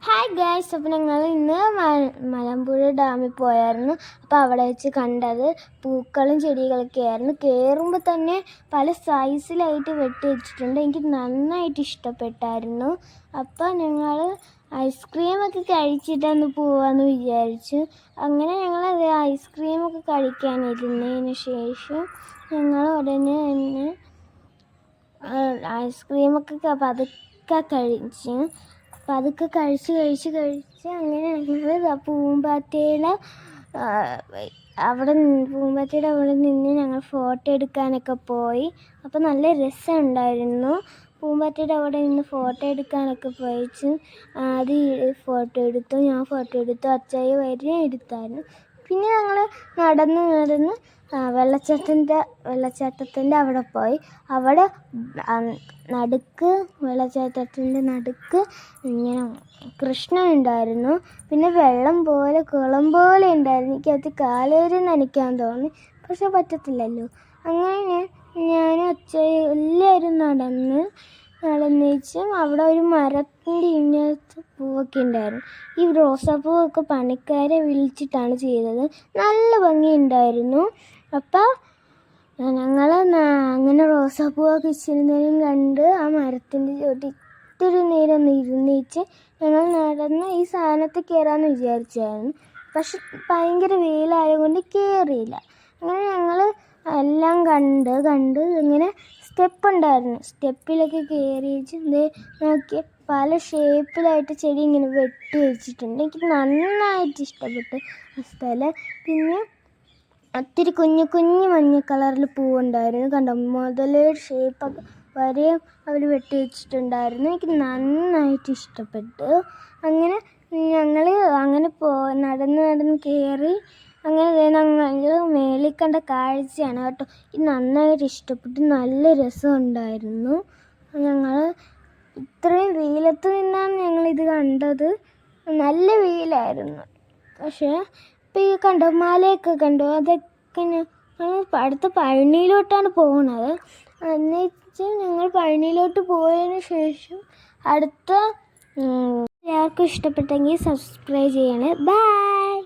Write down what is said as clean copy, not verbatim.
Hi guys, അപ്പോൾ ഞങ്ങൾ ഇന്ന് മലമ്പുഴ ഡാമിൽ പോയായിരുന്നു. അപ്പോൾ അവിടെ വെച്ച് കണ്ടത് പൂക്കളും ചെടികളൊക്കെ ആയിരുന്നു. കയറുമ്പോൾ തന്നെ പല സൈസിലായിട്ട് വെട്ടി വെച്ചിട്ടുണ്ട്. എനിക്ക് നന്നായിട്ട് ഇഷ്ടപ്പെട്ടായിരുന്നു. അപ്പോൾ ഞങ്ങൾ ഐസ്ക്രീമൊക്കെ കഴിച്ചിട്ടൊന്ന് പോവാമെന്ന് വിചാരിച്ചു. അങ്ങനെ ഞങ്ങളത് ഐസ്ക്രീമൊക്കെ കഴിക്കാനിരുന്നതിന് ശേഷം ഞങ്ങൾ ഉടനെ തന്നെ ഐസ്ക്രീമൊക്കെ പതുക്കെ കഴിച്ച് അതൊക്കെ കഴിച്ച് അങ്ങനെ ഞങ്ങൾ പൂമ്പാറ്റയുടെ അവിടെ നിന്ന് ഞങ്ങൾ ഫോട്ടോ എടുക്കാനൊക്കെ പോയി. അപ്പോൾ നല്ല രസമുണ്ടായിരുന്നു. പൂമ്പാറ്റയുടെ അവിടെ നിന്ന് ഫോട്ടോ എടുക്കാനൊക്കെ പോയിച്ച് ആദ്യം ഫോട്ടോ എടുത്തു, ഞാൻ ഫോട്ടോ എടുത്തു, അച്ചായി വരെ എടുത്തായിരുന്നു. പിന്നെ ഞങ്ങൾ നടന്ന് വെള്ളച്ചാട്ടത്തിൻ്റെ അവിടെ പോയി. അവിടെ വെള്ളച്ചാട്ടത്തിൻ്റെ നടുക്ക് ഇങ്ങനെ കൃഷ്ണൻ ഉണ്ടായിരുന്നു. പിന്നെ വെള്ളം പോലെ കുളം പോലെ ഉണ്ടായിരുന്നു. എനിക്കത് കാലേരി നനയ്ക്കാൻ തോന്നി, പക്ഷെ പറ്റത്തില്ലല്ലോ. അങ്ങനെ ഞാനും അച്ചായി എല്ലാവരും നടന്നേച്ചും അവിടെ ഒരു മരത്തിൻ്റെ ഇങ്ങനത്തെ പൂവൊക്കെ ഉണ്ടായിരുന്നു. ഈ റോസാപ്പൂവൊക്കെ പണിക്കാരെ വിളിച്ചിട്ടാണ് ചെയ്തത്. നല്ല ഭംഗിയുണ്ടായിരുന്നു. അപ്പോൾ ഞങ്ങൾ അങ്ങനെ റോസാപ്പൂവൊക്കെ ഇച്ചിരി നേരം കണ്ട് ആ മരത്തിൻ്റെ ചോട്ടിൽ ഇത്തിരി നേരം ഒന്ന് ഇരുന്നേച്ച് ഞങ്ങൾ നടന്ന് ഈ സാധനത്തിൽ കയറാമെന്ന് വിചാരിച്ചായിരുന്നു. പക്ഷെ ഭയങ്കര വെയിലായതുകൊണ്ട് കയറിയില്ല. അങ്ങനെ ഞങ്ങൾ എല്ലാം കണ്ട് ഇങ്ങനെ സ്റ്റെപ്പ് ഉണ്ടായിരുന്നു. സ്റ്റെപ്പിലൊക്കെ കയറിച്ച് നോക്കി പല ഷേപ്പിലായിട്ട് ചെടി ഇങ്ങനെ വെട്ടി വെച്ചിട്ടുണ്ട്. എനിക്ക് നന്നായിട്ട് ഇഷ്ടപ്പെട്ടു ആ സ്ഥലം. പിന്നെ ഒത്തിരി കുഞ്ഞു മഞ്ഞ കളറിൽ പൂവുണ്ടായിരുന്നു. കണ്ടോ, മുതലയുടെ ഷേപ്പൊക്കെ വരെയും അവർ വെട്ടി വെച്ചിട്ടുണ്ടായിരുന്നു. എനിക്ക് നന്നായിട്ട് ഇഷ്ടപ്പെട്ടു. അങ്ങനെ ഞങ്ങൾ അങ്ങനെ നടന്ന് കയറി. അങ്ങനെ ഞങ്ങൾ മേളിൽ കണ്ട കാഴ്ചയാണ് കേട്ടോ. ഇത് നന്നായിട്ട് ഇഷ്ടപ്പെട്ടു. നല്ല രസമുണ്ടായിരുന്നു. ഞങ്ങൾ ഇത്രയും വെയിലത്ത് നിന്നാണ് ഞങ്ങളിത് കണ്ടത്. നല്ല വെയിലായിരുന്നു. പക്ഷേ ഇപ്പോൾ ഈ കണ്ടോ, മലയൊക്കെ കണ്ടോ, അതൊക്കെ ഞങ്ങൾ അടുത്ത പഴനിയിലോട്ടാണ് പോകുന്നത്. എന്നുവെച്ചാൽ ഞങ്ങൾ പഴനിയിലോട്ട് പോയതിന് ശേഷം എല്ലാവർക്കും ഇഷ്ടപ്പെട്ടെങ്കിൽ സബ്സ്ക്രൈബ് ചെയ്യണേ. ബൈ.